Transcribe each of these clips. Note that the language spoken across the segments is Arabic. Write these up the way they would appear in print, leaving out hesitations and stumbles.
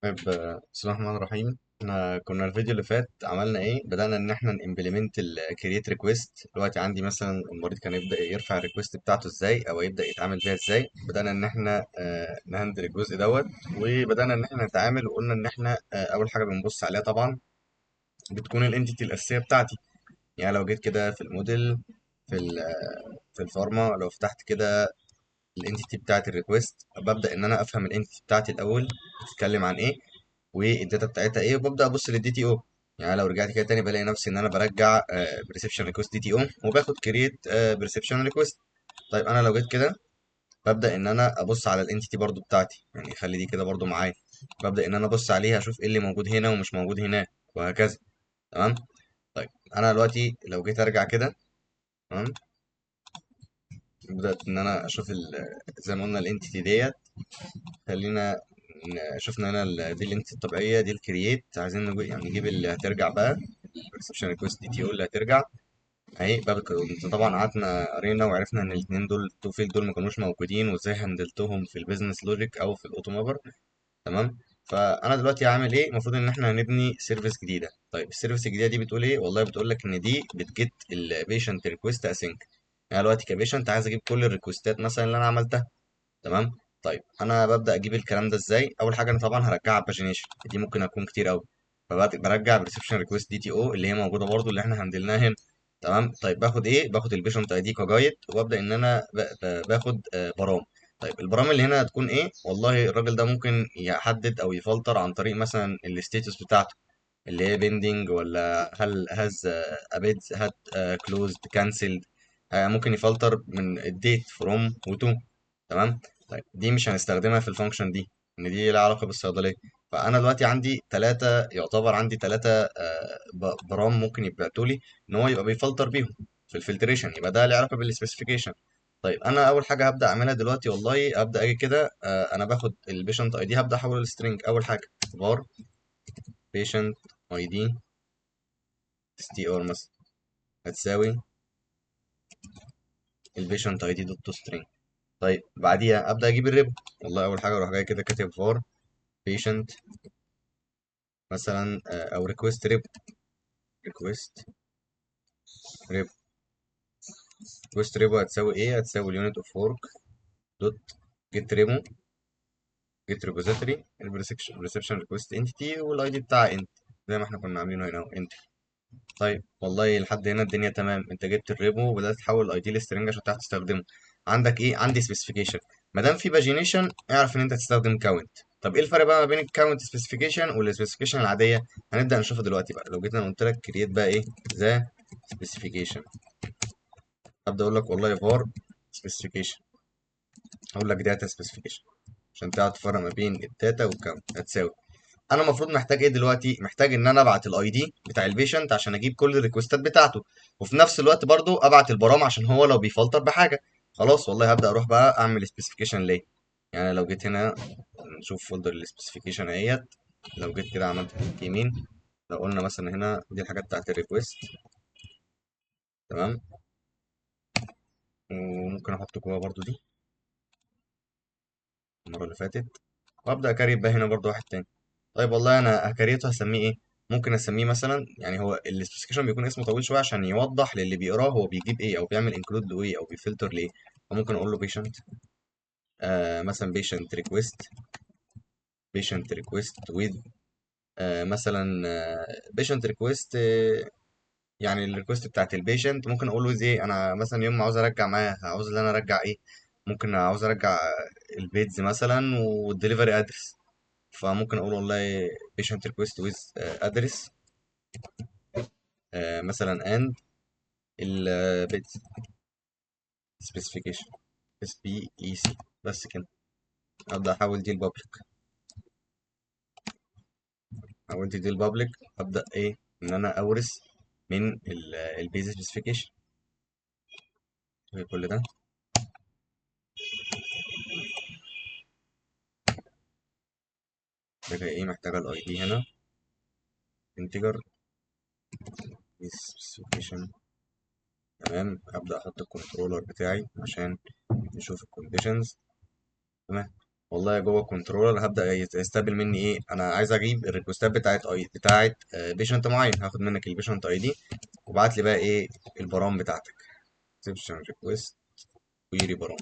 طيب بسم الله الرحمن الرحيم. احنا كنا الفيديو اللي فات عملنا ايه؟ بدأنا ان احنا نimplement الكرييت ريكويست. دلوقتي عندي مثلا المريض كان يبدأ يرفع الريكويست بتاعته ازاي او يبدأ يتعامل بيها ازاي. بدأنا ان احنا نهندل الجزء دوت، وبدأنا ان احنا نتعامل، وقلنا ان احنا اول حاجة بنبص عليها طبعا بتكون الانتيتي الأساسية بتاعتي. يعني لو جيت كده في الموديل، في في الفارما، لو فتحت كده الانتيتي بتاعت الريكويست، ببدأ ان انا افهم الانتيتي بتاعتي الاول بتتكلم عن ايه والداتا بتاعتها ايه، وببدا ابص للدي تي او. يعني لو رجعت كده تاني بلاقي نفسي ان انا برجع بريسبشن ريكوست دي تي او، وباخد كرييت بريسبشن ريكوست. طيب انا لو جيت كده ببدا ان انا ابص على الانتيتي برضو بتاعتي، يعني خلي دي كده برضو معايا. ببدا ان انا ابص عليها اشوف ايه اللي موجود هنا ومش موجود هناك، وهكذا. تمام. طيب انا دلوقتي لو جيت ارجع كده، تمام، بدات ان انا اشوف زي ما قلنا الانتيتي ديت. خلينا شفنا هنا دي الانتيتي الطبيعيه، دي الكرييت. عايزين يعني نجيب اللي هترجع بقى، اكسبشن ريكوست دي تي او اللي هترجع اهي. بقى انت طبعا قعدنا قرينا وعرفنا ان الاثنين دول، التو فيل دول، ما كانوش موجودين، وازاي هندلتهم في البيزنس لوجيك او في الاوتو مابر. تمام. فانا دلوقتي هعمل ايه؟ المفروض ان احنا هنبني سيرفيس جديده. طيب السيرفيس الجديده دي بتقول ايه؟ والله بتقول لك ان دي بتجيت البيشنت ريكويست اسync. يعني دلوقتي كبيشنت عايز اجيب كل الريكوستات مثلا اللي انا عملتها. تمام. طيب انا ببدا اجيب الكلام ده ازاي؟ اول حاجه انا طبعا هرجعها باجينيشن، دي ممكن اكون كتير قوي. برجع بريسبشن ريكويست دي تي او اللي هي موجوده برضو اللي احنا هندلناها هنا. تمام. طيب باخد ايه؟ باخد البيشنت اي دي كجايد، وابدا ان انا باخد برام. طيب البرام اللي هنا هتكون ايه؟ والله الراجل ده ممكن يحدد او يفلتر عن طريق مثلا الستيتس بتاعته، اللي هي بيندنج، ولا هل هاز ابيد، هات كلوزد، كانسلد. ممكن يفلتر من الديت فروم وتو. تمام. طيب دي مش هنستخدمها في الفانكشن دي، ان دي لها علاقه بالصيدليه. فانا دلوقتي عندي ثلاثه، يعتبر عندي ثلاثه برام ممكن يبعتوا لي ان هو يبقى بيفلتر بيهم في الفلتريشن، يبقى ده له علاقه بالسبيسيفيكيشن. طيب انا اول حاجه هبدا اعملها دلوقتي، والله هبدا اجي كده انا باخد البيشنت اي دي، هبدا احول السترنج. اول حاجه var patient id str مثلا هتساوي البيشنت اي دي دوت سترينج. طيب بعديها ابدا اجيب الريبو. والله اول حاجه اروح جاي كده كاتب var patient مثلا او ريكوست ريبو. ريكوست ريبو ريكوست ريبو هتساوي ايه؟ هتساوي اليونت اوف ورك دوت جيت ريبو، جيت ريبوزيتوري، الريسبشن ريكوست انتيتي، والاي دي بتاع انت، زي ما احنا كنا عاملينه هنا اهو انت. طيب والله لحد هنا الدنيا تمام، انت جبت الريبو وبدات تحول الاي دي لسترنج عشان تعرف تستخدمه. عندك ايه؟ عندي سبيسيفيكيشن. ما دام في باجينيشن اعرف ان انت تستخدم كاونت. طب ايه الفرق بقى ما بين الكاونت سبيسيفيكيشن والسبيسيفيكيشن العاديه؟ هنبدا نشوفها دلوقتي بقى. لو جيت انا قلت لك كرييت بقى ايه؟ ذا سبيسيفيكيشن، ابدا اقول لك والله فار سبيسيفيكيشن، اقول لك داتا سبيسيفيكيشن عشان تعرف تفرق ما بين الداتا والكاونت. هتساوي، انا المفروض محتاج ايه دلوقتي؟ محتاج ان انا ابعت الاي دي بتاع البيشنت عشان اجيب كل الريكوستات بتاعته، وفي نفس الوقت برضو ابعت البرام عشان هو لو بيفلتر بحاجه. خلاص والله هبدا اروح بقى اعمل سبيسيفيكيشن ليه. يعني لو جيت هنا نشوف فولدر السبيسيفيكيشن اهيت. لو جيت كده عملت كليك يمين، لو قلنا مثلا هنا دي الحاجات بتاعت الريكوست. تمام. وممكن احط جواها برضو دي المره اللي فاتت، وابدا اكريت بقى هنا برضو واحد تاني. طيب والله انا هكريته هسميه ايه؟ ممكن اسميه مثلا، يعني هو السبيسيفيكيشن بيكون اسمه طويل شويه عشان يوضح للي بيقراه هو بيجيب ايه او بيعمل انكلود لايه او بيفلتر لايه. فممكن اقول له بيشنت مثلا بيشنت ريكويست، بيشنت ريكويست ويز مثلا بيشنت ريكويست. يعني الريكويست بتاعت البيشنت ممكن اقول له ويز ايه. انا مثلا يوم ما عاوز ارجع معاه، عاوز ان انا ارجع ايه؟ ممكن عاوز ارجع البيتز مثلا والدليفري ادرس. فممكن اقول والله patient request with address مثلا and البيت specification اس بي اي سي. بس كده. ابدا احول دي البابليك، حولت دي البابليك. ابدا ايه؟ ان انا اورث من البيز سبيسيفيكيشن كل ده. محتاجه ايه؟ محتاجه الاي دي هنا انتجر سبيسيفيكيشن. تمام. ابدا احط الكنترولر بتاعي عشان نشوف الكونديشنز. تمام. والله جوه الكنترولر هبدا يستقبل مني ايه، انا عايز اجيب الريكوستات بتاعت بيشنت معين، هاخد منك البيشنت اي دي وبعت لي بقى ايه البرام بتاعتك، اكسبشن ريكويست كويري برام،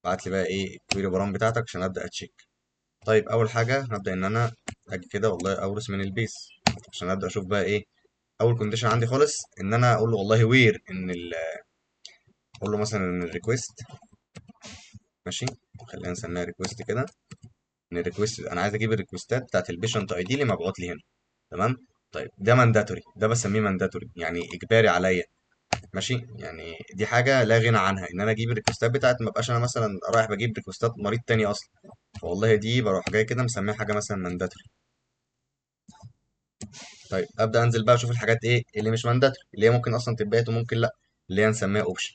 بعت لي بقى ايه الكويري برام بتاعتك عشان ابدا اتشيك. طيب اول حاجه هبدا ان انا اجي كده والله اورث من البيس عشان ابدا اشوف بقى ايه. اول كونديشن عندي خالص ان انا اقول له والله وير اقول له مثلا ان الريكوست، ماشي، خلينا نسميها ريكوست كده، ان الريكوست انا عايز اجيب الريكوستات بتاعت البيشنت اي دي اللي مبعوت لي هنا. تمام. طيب ده مانداتوري، ده بسميه مانداتوري يعني اجباري عليا، ماشي، يعني دي حاجه لا غنى عنها ان انا اجيب الريكوستات بتاعت، ما بقاش انا مثلا رايح بجيب ريكوستات مريض تاني اصلا، فوالله دي بروح جاي كده مسميها حاجه مثلا مانداتوري. طيب ابدا انزل بقى اشوف الحاجات ايه اللي مش مانداتوري، اللي هي ممكن اصلا تتبعت وممكن لا، اللي هي نسميها اوبشن.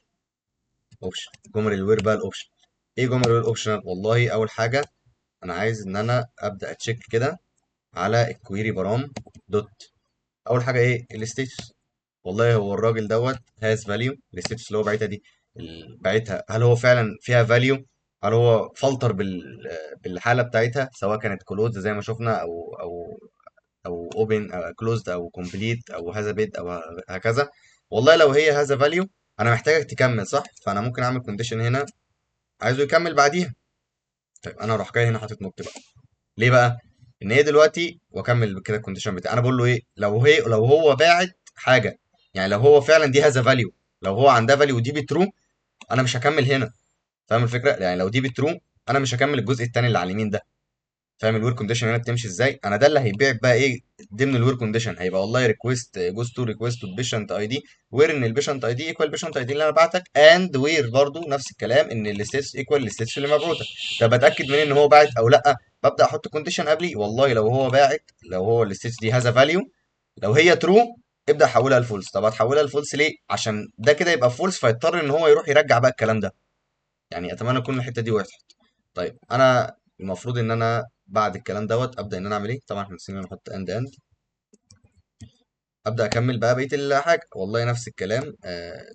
اوبشن جمل الوير بقى الاوبشن. ايه جمل الوير اوبشنال؟ والله اول حاجه انا عايز ان انا ابدا اتشيك كده على الكويري برام دوت. اول حاجه ايه الستيتس، والله هو الراجل دوت هاز فاليو، الستيتس اللي هو باعتها دي، باعتها هل هو فعلا فيها فاليو، هل هو فلتر بالحاله بتاعتها سواء كانت كلوزد زي ما شفنا او اوبن او كلوزد او كومبليت او هذا بيد او هكذا. والله لو هي هذا فاليو انا محتاجك تكمل صح، فانا ممكن اعمل كونديشن هنا عايزه يكمل بعديها. طيب انا اروح جاي هنا حاطط نقطه بقى، ليه بقى؟ ان هي دلوقتي واكمل كده الكونديشن بتاعي، انا بقول له ايه لو هو باعت حاجه، يعني لو هو فعلا دي هذا فاليو، لو هو عندها فاليو ودي بترو انا مش هكمل هنا. فاهم الفكره؟ يعني لو دي بترو انا مش هكمل الجزء التاني اللي على اليمين ده. فاهم الوير كونديشن هنا بتمشي ازاي؟ انا ده اللي هيبيع بقى ايه ضمن الوير كونديشن، هيبقى والله ريكويست جوز تو ريكويست تو بيشنت اي دي، وير ان البيشنت اي دي ايكوال البيشنت اي دي اللي انا بعتك، اند وير برضو نفس الكلام ان الستيتس ايكوال الستيتس اللي مبعوته. طب اتاكد منين ان هو باعت او لا؟ ببدا احط كونديشن قبلي، والله لو هو باعت، لو هو الستيتس دي هذا فاليو، لو هي ترو ابدا حولها لفولس. طب هتحولها لفولس ليه؟ عشان ده كده يبقى فولس فيضطر ان هو يروح يرجع بقى الكلام ده. يعني اتمنى تكون الحته دي وضحت. طيب انا المفروض ان انا بعد الكلام دوت ابدا ان انا اعمل ايه؟ طبعا احنا نسينا نحط اند. ابدا اكمل بقى بقيه الحاجه، والله نفس الكلام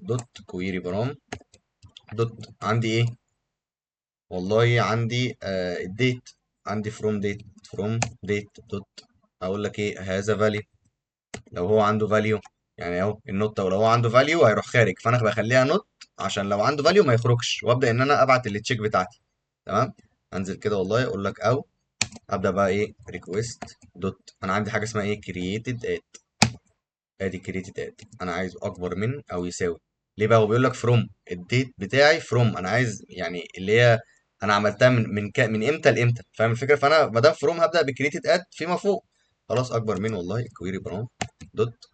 دوت كويري برام دوت، عندي ايه؟ والله عندي الديت، عندي فروم ديت دوت، اقول لك ايه هذا فاليو، لو هو عنده فاليو، يعني اهو النوت، لو هو عنده فاليو هيروح خارج، فانا بخليها نوت عشان لو عنده فاليو ما يخرجش، وابدا ان انا ابعت التشيك بتاعتي. تمام. انزل كده والله اقول لك او ابدا بقى ايه ريكويست دوت، انا عندي حاجه اسمها ايه كرييتد اد، ادي كرييتد اد انا عايزه اكبر من او يساوي. ليه بقى؟ هو بيقول لك فروم الديت بتاعي فروم، انا عايز يعني اللي هي انا عملتها من امتى لامتى، فاهم الفكره؟ فانا ما دام فروم هبدا بكرييتد اد فيما فوق، خلاص اكبر من والله كويري برام دوت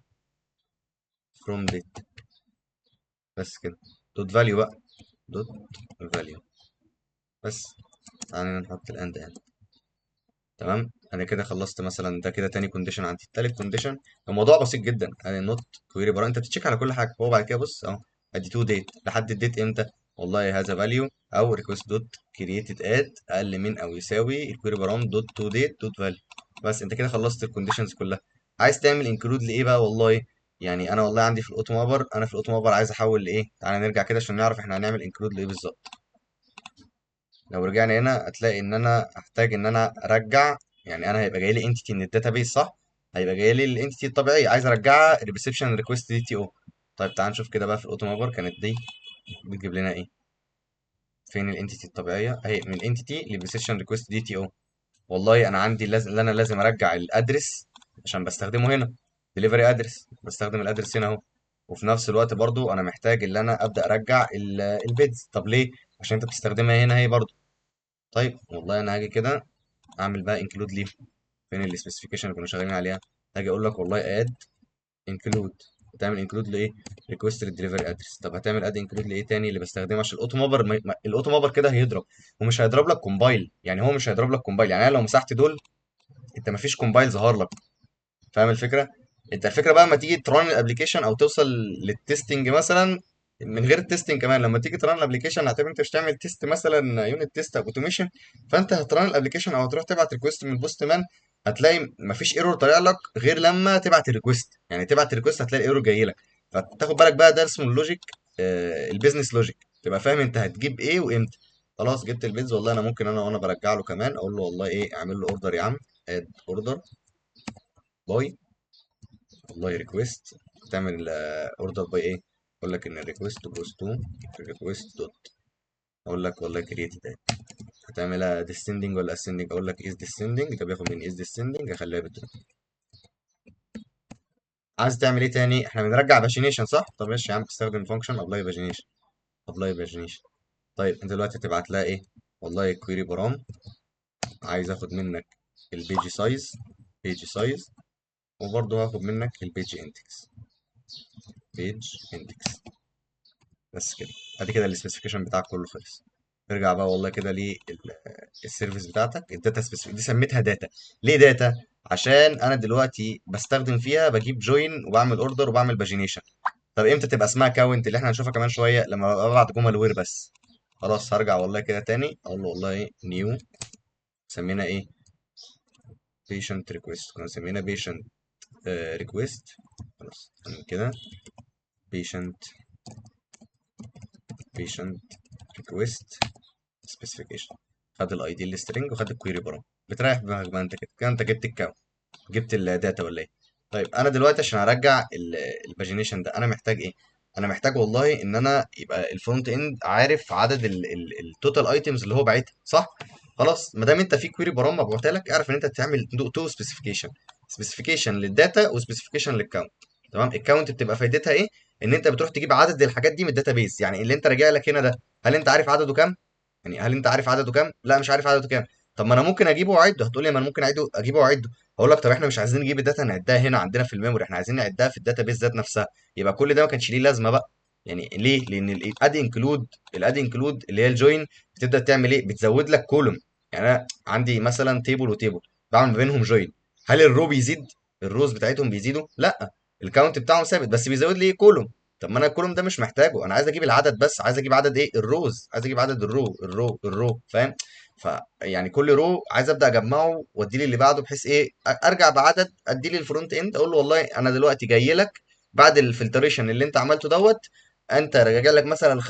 فروم ديت، بس كده، دوت فاليو بقى، دوت فاليو، بس. تعالى نحط الاند ان. تمام. انا كده خلصت مثلا ده كده تاني كونديشن، عندي تالت كونديشن. الموضوع بسيط جدا، انا نوت كويري برا انت بتتشيك على كل حاجه، هو بعد كده بص اهو ادي تو ديت لحد الديت امتى، والله هذا فاليو او ريكوست دوت كرييتد اد اقل من او يساوي الكويري برام دوت تو ديت دوت فاليو. بس انت كده خلصت الكونديشنز كلها. عايز تعمل انكلود لايه بقى؟ والله يعني انا والله عندي في الاوتو مابر، انا في الاوتو مابر عايز احول لايه، تعالى نرجع كده عشان نعرف احنا هنعمل انكلود لايه بالظبط. لو رجعنا هنا هتلاقي ان انا هحتاج ان انا ارجع، يعني انا هيبقى جاي لي انتيتي من الداتابيس صح، هيبقى جاي لي الانتيتي الطبيعيه عايز ارجعها الريسبشن ريكوست دي تي او. طيب تعال نشوف كده بقى في الاوتو مابر كانت دي بتجيب لنا ايه، فين الانتيتي الطبيعيه اهي، من انتيتي للريسبشن ريكوست دي تي او. والله انا عندي لازم اللي انا لازم ارجع الادرس عشان بستخدمه هنا، ديليفري ادرس، بستخدم الادرس هنا اهو. وفي نفس الوقت برضو انا محتاج ان انا ابدا ارجع البيدز. طب ليه؟ عشان انت بتستخدمها هنا هي برضو. طيب والله انا هاجي كده اعمل بقى انكلود ليه، فين السبيسيفيكيشن اللي كنا شغالين عليها؟ هاجي اقول لك والله اد انكلود، هتعمل انكلود لايه؟ ريكوست للدليفري ادرس. طب هتعمل اد انكلود لايه تاني اللي بستخدمه؟ عشان الاوتو مابر الاوتو مابر كده هيضرب، ومش هيضرب لك كومبايل، يعني هو مش هيضرب لك كومبايل، يعني انا لو مسحت دول انت مفيش كومبايل ظهر لك. فاهم الفكره؟ انت الفكره بقى لما تيجي تران الابلكيشن او توصل للتستنج مثلا، من غير التستنج كمان لما تيجي تران الابلكيشن هتبقى انت مش تعمل تيست مثلا يونت تيست او اوتوميشن، فانت هتران الابلكيشن او هتروح تبعت ريكوست من البوست مان، هتلاقي مفيش ايرور طالع لك غير لما تبعت الريكوست، يعني تبعت الريكوست هتلاقي الايرور جاي لك. فتاخد بالك بقى ده اسمه اللوجيك، البيزنس لوجيك، تبقى فاهم انت هتجيب ايه وامتى. خلاص جبت البيز. والله انا ممكن انا وانا برجع له كمان اقول له والله ايه، اعمل له اوردر يا عم، اد اوردر باي، والله ريكويست. تعمل اوردر باي ايه، اقول لك ان الريكويست جوز تو ريكويست دوت، اقول لك والله كرييتد. هتعملها descending ولا ascending، اقول لك is descending، ده بياخد من is descending اخليها بترو. عايز تعمل ايه تاني؟ احنا بنرجع باجينيشن صح؟ طب ماشي يا عم، تستخدم فانكشن ابلاي باجينيشن. ابلاي باجينيشن. طيب انت دلوقتي هتبعت لها ايه؟ والله كويري برام، عايز اخد منك البيج سايز، بيج سايز، وبرضه هاخد منك البيج اندكس، بيج اندكس. بس كده، ادي كده السبيسيفيكيشن بتاعك كله خلص. ارجع بقى والله كده للسيرفيس بتاعتك، الداتا سبيسيفيك دي سميتها داتا. ليه داتا؟ عشان انا دلوقتي بستخدم فيها بجيب جوين وبعمل اوردر وبعمل باجينيشن. طب امتى تبقى اسمها كاونت اللي احنا هنشوفها كمان شويه لما ببعت جمل وير بس. خلاص هرجع والله كده تاني اقول له والله نيو، سمينا ايه، بيشنت ريكويست، كنا سمينا بيشنت ريكويست. خلاص من كده بيشنت، بيشنت ريكويست سبيسيفيكيشن. خد الاي دي السترنج وخد الكويري برام. بتريح دماغك بقى، انت كده كده انت جبت الكاونت، جبت الداتا ولا ايه؟ طيب انا دلوقتي عشان ارجع الباجينيشن ده انا محتاج ايه؟ انا محتاج والله ان انا يبقى الفرونت اند عارف عدد التوتال ايتمز اللي هو باعتها صح. خلاص ما دام انت في كويري برام مبعوته لك، اعرف ان انت تعمل تو سبيسيفيكيشن، سبيسيفيكيشن للداتا وسبيسيفيكيشن للكاونت. تمام. الكاونت بتبقى فايدتها ايه؟ ان انت بتروح تجيب عدد الحاجات دي من الداتابيز. يعني اللي انت راجع لك هنا ده، هل انت عارف عدده كام؟ يعني هل انت عارف عدده كام؟ لا مش عارف عدده كام. طب ما انا ممكن اجيبه واعده. هتقول لي ما انا ممكن اعيده اجيبه واعده. هقول لك طب احنا مش عايزين نجيب الداتا نعدها هنا عندنا في الميموري، احنا عايزين نعدها في الداتا بيز ذات نفسها. يبقى كل ده ما كانش ليه لازمه بقى. يعني ليه؟ لان الاد انكلود، الاد انكلود اللي هي الجوين بتبدا تعمل ايه؟ بتزود لك كولوم. يعني انا عندي مثلا تيبل وتيبل، بعمل ما بينهم جوين، هل الرو بيزيد؟ الروز بتاعتهم بيزيدوا؟ لا، الكاونت بتاعهم ثابت بس بيزود لي كولوم. طب ما انا الكولوم ده مش محتاجه، انا عايز اجيب العدد بس، عايز اجيب عدد ايه؟ الروز، عايز اجيب عدد الرو فاهم؟ فيعني كل رو عايز ابدا اجمعه وادي لي اللي بعده، بحيث ايه ارجع بعدد ادي لي الفرونت اند اقول له والله انا دلوقتي جاي لك بعد الفلتريشن اللي انت عملته دوت، انت راجع لك مثلا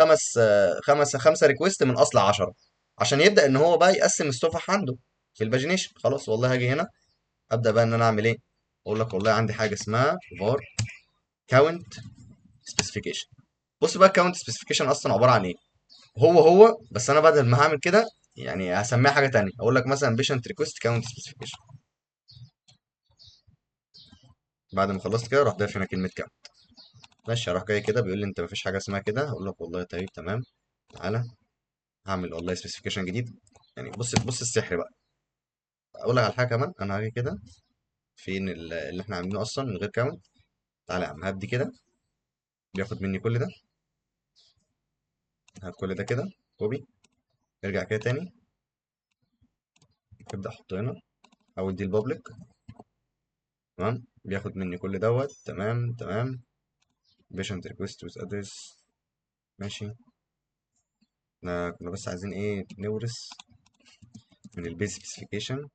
خمسه ريكويست من اصل 10، عشان يبدا ان هو بقى يقسم الصفح عنده في الباجينيشن. خلاص والله هاجي هنا ابدا بقى ان انا اعمل ايه، اقول لك والله عندي حاجه اسمها var count specification. بص بقى الكاونت سبيسيفيكيشن اصلا عباره عن ايه. هو بس انا بدل ما هعمل كده يعني هسميها حاجه تانية، اقول لك مثلا بيشنت ريكويست كاونت سبيسيفيكيشن. بعد ما خلصت كده اروح ضايف هنا كلمه كاونت. ماشي، اروح جاي كده بيقول لي انت مفيش حاجه اسمها كده، هقول لك والله طيب تمام، تعالى هعمل والله سبيسيفيكيشن جديد. يعني بص السحر بقى. اقول لك على حاجه كمان، انا هاجي كده فين اللي احنا عاملينه اصلا من غير كاونت. تعالى يا عم هدي كده، بياخد مني كل ده، هات كل ده كده كوبي، ارجع كده تاني، ابدا احطه هنا، او دي البابليك. تمام، بياخد مني كل دوت. تمام. بيشنت ريكويست ويز ادرس. ماشي. احنا كنا بس عايزين ايه، نورث من البيز سبيسيفيكيشن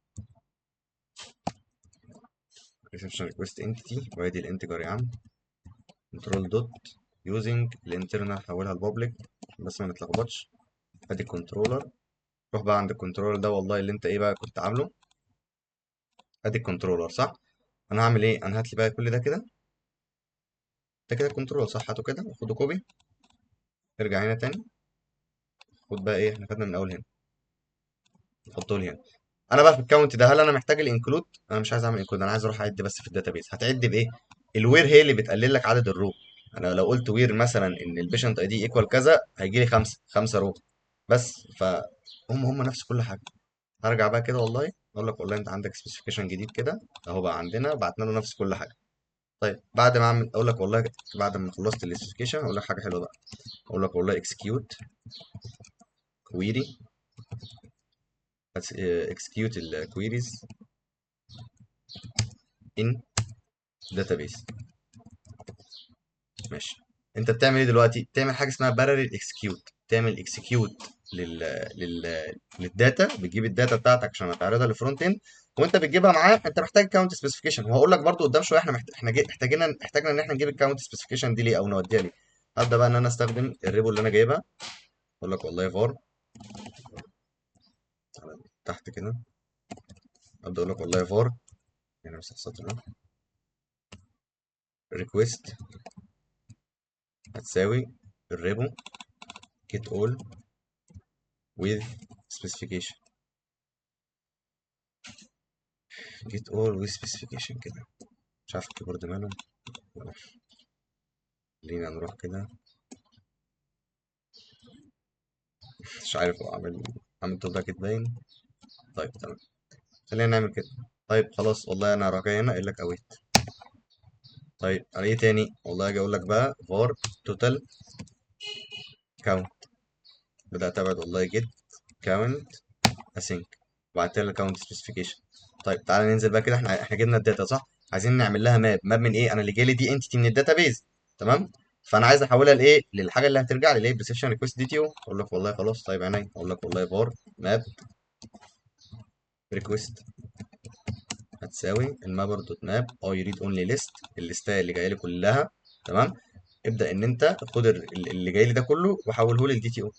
ريسبشن ريكويست انتيتي، وادي الانتجر يا عم، كنترول دوت يوزنج الانترنال حولها لبابليك بس ما نتلخبطش. ادي الكنترولر، روح بقى عند الكنترولر ده والله اللي انت ايه بقى كنت عامله. ادي الكنترولر صح. انا هعمل ايه، انا هات لي بقى كل ده كده، ده كده الكنترول صح، هاته كده خده كوبي، ارجع هنا تاني، خد بقى ايه احنا خدنا من اول هنا، حطه لي هنا. انا بقى في الكاونت ده هل انا محتاج الانكلود؟ انا مش عايز اعمل انكلود، انا عايز اروح اعد بس في الداتابيز. هتعد بايه؟ الوير هي اللي بتقلل لك عدد الرو. انا لو قلت وير مثلا ان البيشنت اي دي ايكوال كذا هيجي لي خمسه رو بس. هم نفس كل حاجه. هرجع بقى كده والله اقول لك والله انت عندك سبيسيفيكيشن جديد كده اهو بقى عندنا، بعتنا له نفس كل حاجه. طيب بعد ما اعمل اقول لك والله بعد ما خلصت السبيسيفيكيشن اقول لك حاجه حلوه بقى، اقول لك والله اكسكيوت كويري، اكسكيوت الكويريز ان داتابيس. ماشي. انت بتعمل ايه دلوقتي؟ بتعمل حاجه اسمها باراليل اكسكيوت، تعمل اكسكيوت لل للداتا، بتجيب الداتا بتاعتك عشان هتعرضها للفرونت اند، وانت بتجيبها معاه انت محتاج كاونت سبيسيفيكيشن. وهقول لك برضو قدام شويه احنا احتاجنا ان احنا نجيب الكاونت سبيسيفيكيشن دي ليه او نوديها ليه. هبدا بقى ان انا استخدم الريبو اللي انا جايبها، اقول لك والله فار تحت كده ابدا اقول لك والله فار، يعني بس السطر ده ريكويست هتساوي الريبو get all with specification. get all with specification كده. مش عارف الكيبورد ماله. خلينا نروح كده. مش عارف هو عامل تو باكت باين. طيب تمام، خلينا نعمل كده. طيب خلاص والله انا هروح جاي هنا قايل لك اويت. طيب على ايه تاني؟ والله اجي اقول لك بقى var total count. بدات ابعد والله جيت count async، وبعت لها count specification. طيب تعالى ننزل بقى كده، احنا جبنا الداتا صح؟ عايزين نعمل لها ماب من ايه؟ انا اللي جاي لي دي انتيتي من الداتابيز، تمام؟ فانا عايز احولها لايه؟ للحاجه اللي هترجع لي اللي هي بريسبشن ريكوست دي تي او. اقول لك والله خلاص طيب عينيا، اقول لك والله var map request هتساوي المابر دوت ماب اي ريد اونلي ليست، الليستايه اللي جايه لي كلها، تمام؟ ابدا ان انت خد اللي جاي لي ده كله وحوله لي لدي تي او.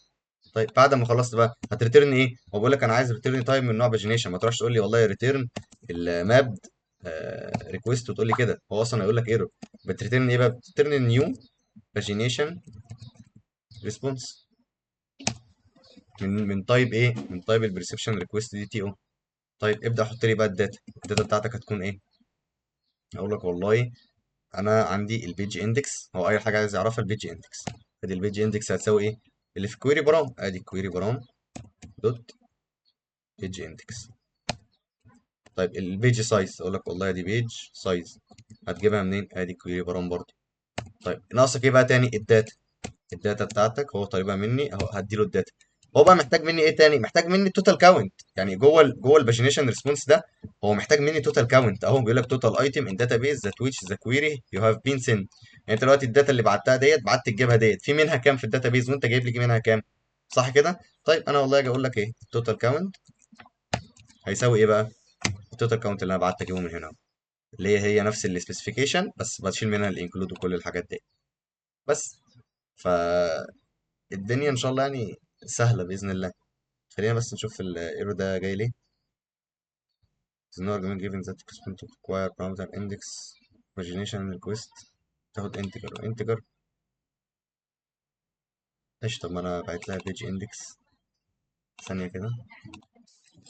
طيب بعد ما خلصت بقى هتريتيرن ايه؟ هو بيقول لك انا عايز ريتيرن تايب من نوع باجينيشن، ما تروحش تقول لي والله ريتيرن الماب ريكويست وتقول لي كده، هو اصلا هيقول لك ايرور. بتريتيرن ايه بقى؟ بتريتيرن نيو باجينيشن ريسبونس من تايب ايه؟ من تايب البريسبشن ريكويست دي تي او. طيب ابدا حط لي بقى الداتا بتاعتك هتكون ايه؟ اقول لك والله انا عندي البيج اندكس، هو اي حاجه عايز يعرفها البيج اندكس. ادي البيج اندكس هتساوي ايه؟ اللي في كويري برام، ادي الكويري برام دوت بيج اندكس. طيب البيج سايز اقول لك والله دي بيج سايز، هتجيبها منين؟ ادي كويري برام برضه. طيب ناقصك ايه بقى تاني؟ الداتا بتاعتك هو طالبها مني اهو، هديله الداتا. هو بقى محتاج مني ايه تاني؟ محتاج مني التوتال كاونت، يعني جوه الباجينيشن ريسبونس ده هو محتاج مني توتال كاونت اهو. بيقول لك توتال ايتم ان داتابيز ذات ويتش ذا كويري يو هاف بين سنت. يعني انت دلوقتي الداتا اللي بعتها ديت بعت تجيبها ديت في منها كام في الداتابيز، وانت جايب لي منها كام، صح كده؟ طيب انا والله اجي اقول لك ايه التوتال كاونت هيساوي ايه بقى؟ التوتال كاونت اللي انا بعت اجيبه من هنا، اللي هي نفس السبيسيفيكيشن بس بشيل منها الانكلود وكل الحاجات دي بس. فالدنيا ان شاء الله يعني سهله باذن الله. خلينا بس نشوف الايرو ده جاي ليه. There's no argument given that expression to require parameter index pagination request تاخد integer integer. ايش؟ طب ما انا بعت لها page index. ثانيه كده،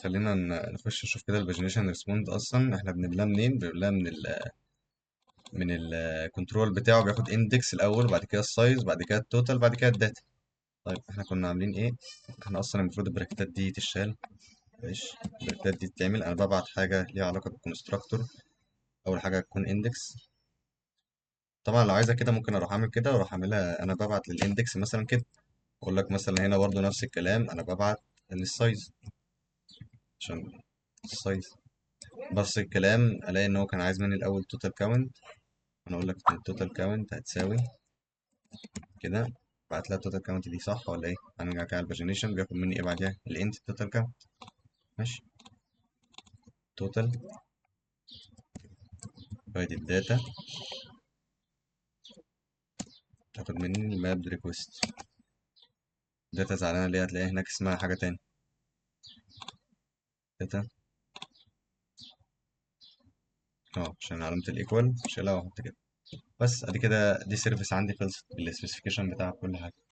خلينا نخش نشوف كده الباجينيشن ريسبوند اصلا احنا بنبلاه منين. بنبلاه من الكنترول بتاعه، بياخد اندكس الاول وبعد كده السايز بعد كده التوتال بعد كده الداتا. طيب احنا كنا عاملين ايه؟ احنا اصلا المفروض البراكتات دي تشال. ايش البراكتات دي تتعمل؟ انا ببعت حاجه ليها علاقه بالكونستراكتور، اول حاجه هتكون اندكس. طبعا لو عايزه كده ممكن اروح اعمل كده واروح اعملها انا ببعت للاندكس مثلا كده. اقول لك مثلا هنا برضو نفس الكلام انا ببعت للسايز عشان السايز. بس الكلام الاقي ان هو كان عايز مني الاول توتال كاونت، انا اقول لك ان التوتال كاونت هتساوي كده. بعت لها التوتال كاونت دي صح ولا ايه؟ هنرجع كده على الباجينيشن بياخد مني ايه بعدها؟ الانت توتال كاونت. ماشي، توتال ديفايد الداتا تاخد مني الماب ريكوست. داتا زعلانه ليه؟ هتلاقي هناك اسمها حاجه تاني، داتا اه عشان علامه الايكوال شيلها واحط كده. بس ادي كده دي سيرفيس عندي خلصت بالسبيسيفيكيشن بتاع كل حاجه.